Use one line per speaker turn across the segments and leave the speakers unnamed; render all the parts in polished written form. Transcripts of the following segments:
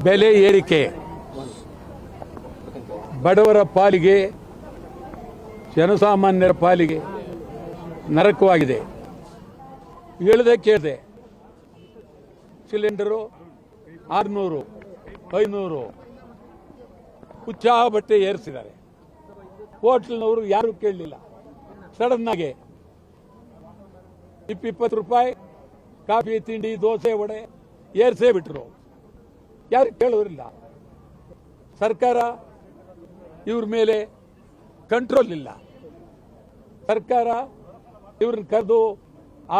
ಬೆಲೆ ಏರಿಕೆ ಬಡವರ ಪಾಲಿಗೆ, ಜನಸಾಮಾನ್ಯರ ಪಾಲಿಗೆ ನರಕವಾಗಿದೆ. ಹೇಳಿದೆ ಕೇಳಿದೆ, ಸಿಲಿಂಡರು 600, 500 ಹುಚ್ಚಾಬಟ್ಟೆ ಏರಿಸಿದ್ದಾರೆ. ಹೋಟ್ಲ್ನವರು ಯಾರು ಕೇಳಲಿಲ್ಲ. ಸಡನ್ ಆಗಿ 20 ರೂಪಾಯಿ ಕಾಫಿ, ತಿಂಡಿ, ದೋಸೆ, ವಡೆ ಏರಿಸೇ ಬಿಟ್ರು. ಯಾರು ಕೇಳೋರಿಲ್ಲ. ಸರ್ಕಾರ ಇವ್ರ ಮೇಲೆ ಕಂಟ್ರೋಲ್ ಇಲ್ಲ. ಸರ್ಕಾರ ಇವ್ರನ್ನ ಕರೆದು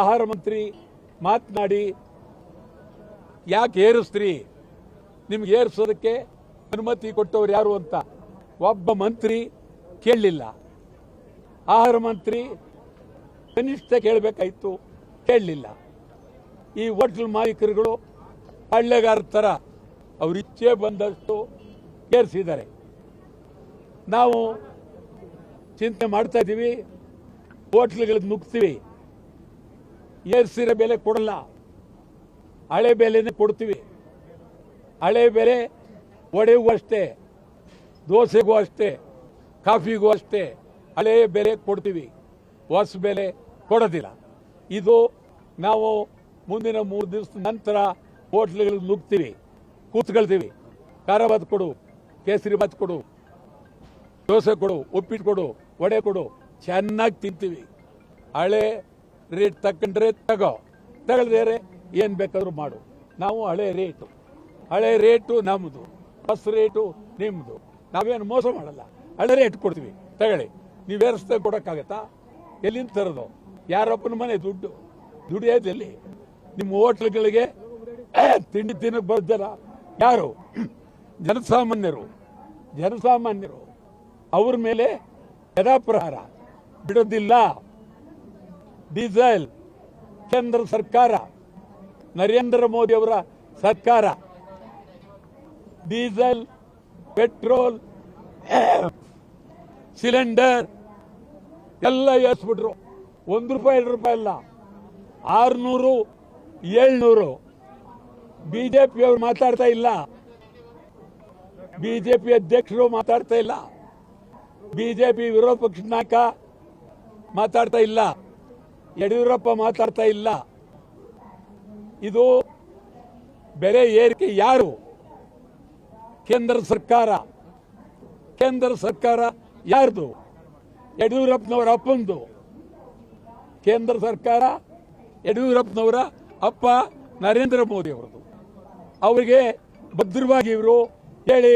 ಆಹಾರ ಮಂತ್ರಿ ಮಾತನಾಡಿ, ಯಾಕೆ ಏರಿಸ್ತೀರಿ, ನಿಮ್ಗೆ ಏರಿಸೋದಕ್ಕೆ ಅನುಮತಿ ಕೊಟ್ಟವ್ರು ಯಾರು ಅಂತ ಒಬ್ಬ ಮಂತ್ರಿ ಕೇಳಲಿಲ್ಲ. ಆಹಾರ ಮಂತ್ರಿ ಕನಿಷ್ಠ ಕೇಳಬೇಕಾಯಿತು, ಕೇಳಲಿಲ್ಲ. ಈ ಹೋಟ್ಲ್ ಮಾಲೀಕರುಗಳು ಹಳ್ಳೆಗಾರ ಥರ ಅವ್ರ ಇಚ್ಛೆ ಬಂದಷ್ಟು ಏರಿಸಿದ್ದಾರೆ. ನಾವು ಚಿಂತೆ ಮಾಡ್ತಾ ಇದ್ದೀವಿ, ಹೋಟ್ಲ್ಗಳಿಗೆ ನುಗ್ತೀವಿ, ಏರಿಸಿರೋ ಬೆಲೆ ಕೊಡಲ್ಲ, ಹಳೆ ಬೆಲೆನೇ ಕೊಡ್ತೀವಿ. ಹಳೆ ಬೆಲೆ ವಡೆಗೂ ಅಷ್ಟೇ, ದೋಸೆಗೂ ಅಷ್ಟೇ, ಕಾಫಿಗೂ ಅಷ್ಟೇ ಹಳೆ ಬೆಲೆ ಕೊಡ್ತೀವಿ, ಹೊಸ ಬೆಲೆ ಕೊಡೋದಿಲ್ಲ. ಇದು ನಾವು ಮುಂದಿನ 3 ದಿವಸದ ನಂತರ ಹೋಟ್ಲ್ಗಳಿಗೆ ನುಗ್ತೀವಿ, ಕೂತ್ಕೊಳ್ತೀವಿ. ಖಾರ ಬಾತ್ ಕೊಡು, ಕೇಸರಿ ಬಾತ್ ಕೊಡು, ದೋಸೆ ಕೊಡು, ಉಪ್ಪಿಟ್ಟು ಕೊಡು, ವಡೆ ಕೊಡು, ಚೆನ್ನಾಗಿ ತಿಂತೀವಿ. ಹಳೆ ರೇಟ್ ತಗೊಂಡ್ರೆ ತಗೊಳ್ದೇರೆ ಏನು ಬೇಕಾದ್ರೂ ಮಾಡು. ನಾವು ಹಳೆ ರೇಟು ನಮ್ಮದು, ಹೊಸ ರೇಟು ನಿಮ್ಮದು. ನಾವೇನು ಮೋಸ ಮಾಡಲ್ಲ, ಹಳೆ ರೇಟ್ ಕೊಡ್ತೀವಿ, ತಗೊಳ್ಳಿ. ನೀವು ಏರಿಸ್ತಾ ಕೊಡೋಕ್ಕಾಗತ್ತಾ? ಎಲ್ಲಿಂದ ತರೋದು? ಯಾರಪ್ಪನ ಮನೆ ದುಡಿಯೋದೆಲ್ಲಿ? ನಿಮ್ಮ ಹೋಟ್ಲ್ಗಳಿಗೆ ತಿಂಡಿ ತಿನ್ನಕ್ಕೆ ಬರ್ತಾರ ಯಾರು? ಜನಸಾಮಾನ್ಯರು. ಅವ್ರ ಮೇಲೆ ಯಥಾಪ್ರಹಾರ ಬಿಡೋದಿಲ್ಲ. ಡೀಸೆಲ್ ಕೇಂದ್ರ ಸರ್ಕಾರ, ನರೇಂದ್ರ ಮೋದಿ ಅವರ ಸರ್ಕಾರ ಡೀಸೆಲ್, ಪೆಟ್ರೋಲ್, ಸಿಲಿಂಡರ್ ಎಲ್ಲ ಏರಿಸ್ಬಿಟ್ರು. 1 ರೂಪಾಯಿ 2 ರೂಪಾಯಿ ಅಲ್ಲ, 600, 700. ಬಿಜೆಪಿ ಅವರು ಮಾತಾಡ್ತಾ ಇಲ್ಲ, ಬಿಜೆಪಿ ಅಧ್ಯಕ್ಷರು ಮಾತಾಡ್ತಾ ಇಲ್ಲ, ಬಿಜೆಪಿ ವಿರೋಧ ಪಕ್ಷದ ನಾಯಕ ಮಾತಾಡ್ತಾ ಇಲ್ಲ, ಯಡಿಯೂರಪ್ಪ ಮಾತಾಡ್ತಾ ಇಲ್ಲ. ಇದು ಬೆಲೆ ಏರಿಕೆ ಯಾರು? ಕೇಂದ್ರ ಸರ್ಕಾರ ಯಾರ್ದು? ಯಡಿಯೂರಪ್ಪನವರ ಅಪ್ಪಂದು. ಕೇಂದ್ರ ಸರ್ಕಾರ ಯಡಿಯೂರಪ್ಪನವರ ಅಪ್ಪ ನರೇಂದ್ರ ಮೋದಿ ಅವರದು. ಅವರಿಗೆ ಭದ್ರವಾಗಿ ಇವರು ಹೇಳಿ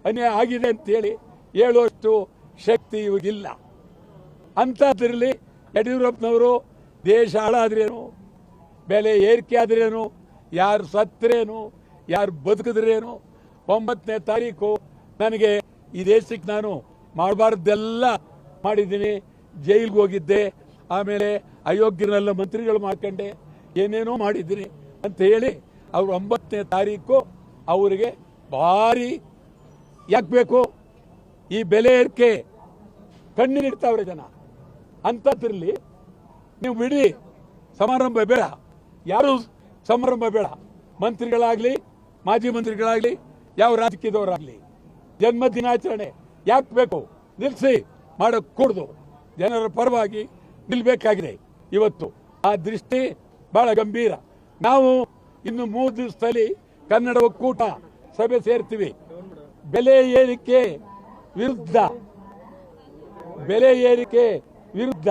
ಅನ್ಯಾಯ ಆಗಿದೆ ಅಂತೇಳಿ ಹೇಳುವಷ್ಟು ಶಕ್ತಿ ಇವಾಗಿಲ್ಲ. ಅಂಥದ್ರಲ್ಲಿ ಯಡಿಯೂರಪ್ಪನವರು ದೇಶ ಹಾಳಾದ್ರೇನು, ಬೆಲೆ ಏರಿಕೆ ಆದ್ರೇನು, ಯಾರು ಸತ್ತರೇನು, ಯಾರು ಬದುಕಿದ್ರೇನು, 9ನೇ ತಾರೀಕು ನನಗೆ ಈ ದೇಶಕ್ಕೆ ನಾನು ಮಾಡಬಾರ್ದೆಲ್ಲ ಮಾಡಿದ್ದೀನಿ, ಜೈಲಿಗೆ ಹೋಗಿದ್ದೆ, ಆಮೇಲೆ ಅಯೋಗ್ಯನೆಲ್ಲ ಮಂತ್ರಿಗಳು ಮಾಡ್ಕೊಂಡೆ, ಏನೇನೋ ಮಾಡಿದ್ದೀನಿ ಅಂತ ಹೇಳಿ ಅವರು 9ನೇ ತಾರೀಕು ಅವರಿಗೆ ಭಾರಿ ಯಾಕೆ ಬೇಕು ಈ ಬೆಲೆ ಏರಿಕೆ? ಕಣ್ಣೀರಿಡ್ತಾವ್ರೆ ಜನ. ಅಂಥದ್ರಲ್ಲಿ ನೀವು ಬಿಡಿ, ಸಮಾರಂಭ ಬೇಡ, ಯಾರು ಸಮಾರಂಭ ಬೇಡ. ಮಂತ್ರಿಗಳಾಗಲಿ, ಮಾಜಿ ಮಂತ್ರಿಗಳಾಗಲಿ, ಯಾವ ರಾಜಕೀಯದವರಾಗಲಿ ಜನ್ಮ ದಿನಾಚರಣೆ ಯಾಕೆ ಬೇಕು? ನಿಲ್ಲಿಸಿ, ಮಾಡೋಕ್ಕೆ ಕೂಡ್ದು. ಜನರ ಪರವಾಗಿ ನಿಲ್ಬೇಕಾಗಿದೆ ಇವತ್ತು. ಆ ದೃಷ್ಟಿ ಬಹಳ ಗಂಭೀರ. ನಾವು ಇನ್ನು 3 ದಿವಸದಲ್ಲಿ ಕನ್ನಡ ಒಕ್ಕೂಟ ಸಭೆ ಸೇರ್ತೀವಿ. ಬೆಲೆ ಏರಿಕೆ ವಿರುದ್ಧ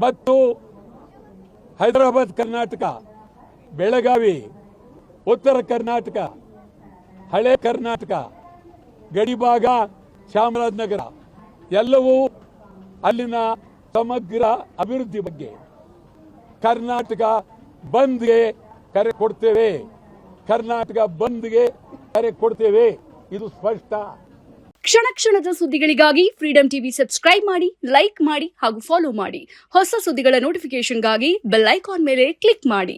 ಮತ್ತು ಹೈದರಾಬಾದ್ ಕರ್ನಾಟಕ, ಬೆಳಗಾವಿ, ಉತ್ತರ ಕರ್ನಾಟಕ, ಹಳೆ ಕರ್ನಾಟಕ, ಗಡಿಭಾಗ, ಚಾಮರಾಜನಗರ ಎಲ್ಲವೂ ಅಲ್ಲಿನ ಸಮಗ್ರ ಅಭಿವೃದ್ಧಿ ಬಗ್ಗೆ ಕರ್ನಾಟಕ ಬಂದ್ಗೆ ಕರೆ ಕೊಡ್ತೇವೆ. ಇದು ಸ್ಪಷ್ಟ.
ಕ್ಷಣ ಕ್ಷಣದ ಸುದ್ದಿಗಳಿಗಾಗಿ ಫ್ರೀಡಂ ಟಿವಿ ಸಬ್ಸ್ಕ್ರೈಬ್ ಮಾಡಿ, ಲೈಕ್ ಮಾಡಿ ಹಾಗೂ ಫಾಲೋ ಮಾಡಿ. ಹೊಸ ಸುದ್ದಿಗಳ ನೋಟಿಫಿಕೇಶನ್ಗಾಗಿ ಬೆಲ್ ಐಕಾನ್ ಮೇಲೆ ಕ್ಲಿಕ್ ಮಾಡಿ.